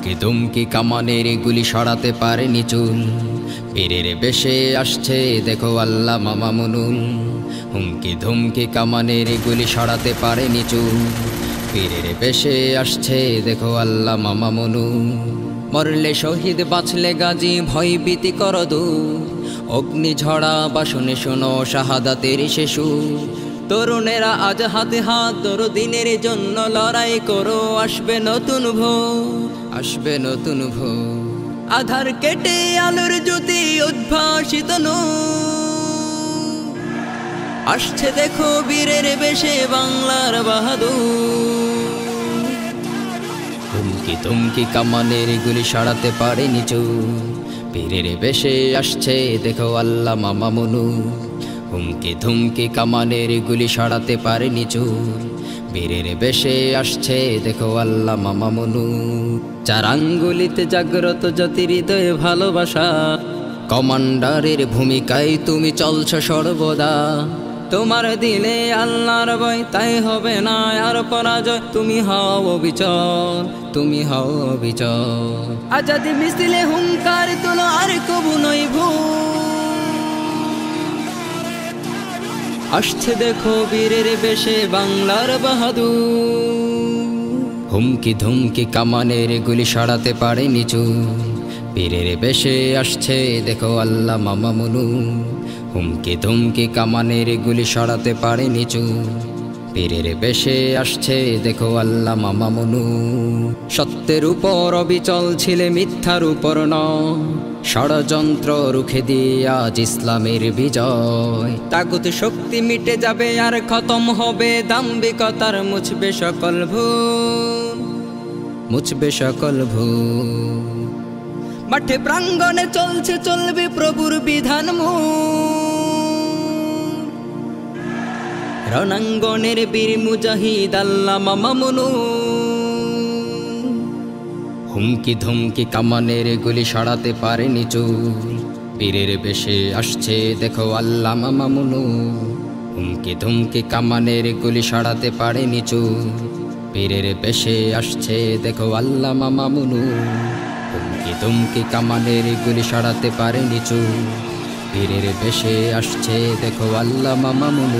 হুমকি ধুমকি কামানের গুলি সরাতে পারেনি চুল, পীরের বেশে আসছে দেখো আল্লাহ মামুনুল। হুমকি ধুমকি কামানের গুলি সরাতে পারেনি চুল, পীরের বেশে আসছে দেখো আল্লাহ মামুনুল। মরলে শহীদ বাঁচলে গাজী ভয় ভীতি কর দূর, অগ্নি ঝরা বাসনে শোনো শাহাদাতের শিশু। তরুণেরা আজ হাতে হাত ধরো, দিনের জন্য লড়াই করো, আসবে নতুন ভোর, আসবে নতুন ভোর। আধার কেটে আলোর জ্যোতি উদ্ভাসিত নূর, আসছে দেখো বীরের বেশে বাংলার বাহাদুর। হুমকি ধুমকি কামানের গুলি সরাতে পারেনি চুল, পীরের বেশে আসছে দেখো আল্লাহ মামুনুল। হুমকি ধুমকি কামানের গুলি সরাতে পারেনি চুল, বীরের বেশে আসছে দেখো আল্লাহ মামুনুল। চার আঙ্গুলিতে জাগ্রত জ্যোতি হৃদয়ে ভালোবাসা, কমান্ডারের ভূমিকায় তুমি চলছো সর্বদা। তোমার দিলে আল্লাহর ভয়, তাই হবে না আর পরাজয়। তুমি হও অবিচল, তুমি হও অবিচল। আজাদি মিছিলে হুঙ্কার তুলো, আর কবু নই ভুল। আসছে দেখো বীরের বেশে বাংলার বাহাদুর। হুমকি ধুমকি কামানের গুলি সরাতে পারেনি চুল, পীরের বেশে আসছে দেখো আল্লাহ মামুনুল। হুমকি ধুমকি কামানের গুলি সরাতে পারেনি চুল, পীরের বেশে আসছে দেখো আল্লাহ মামুনুল। সত্যের উপর অবিচল ছিলে, মিথ্যার উপর নয়, ষড়যন্ত্র রুখে দিয়ে আজ ইসলামের বিজয়। তাগুত শক্তি মিটে যাবে আর খতম হবে দাম্ভিকতার, মুছবে সকল ভুল, মুছবে সকল ভুল। মাঠে প্রাঙ্গণে চলছে চলবে প্রভুর বিধান মূল, রণাঙ্গনের বীর মুজাহিদ আল্লাহ মামুনুল। হুমকি ধুমকি কামানের গুলি সরাতে পারেনি চুল, পীরের বেশে আসছে দেখো আল্লাহ মামুনুল। হুমকি ধুমকি কামানের গুলি সরাতে পারেনি চুল, পীরের বেশে আসছে দেখো আল্লাহ মামুনুল। হুমকি ধুমকি কামানের গুলি সরাতে পারেনি চুল, পীরের বেশে আসছে দেখো আল্লাহ মামুনুল।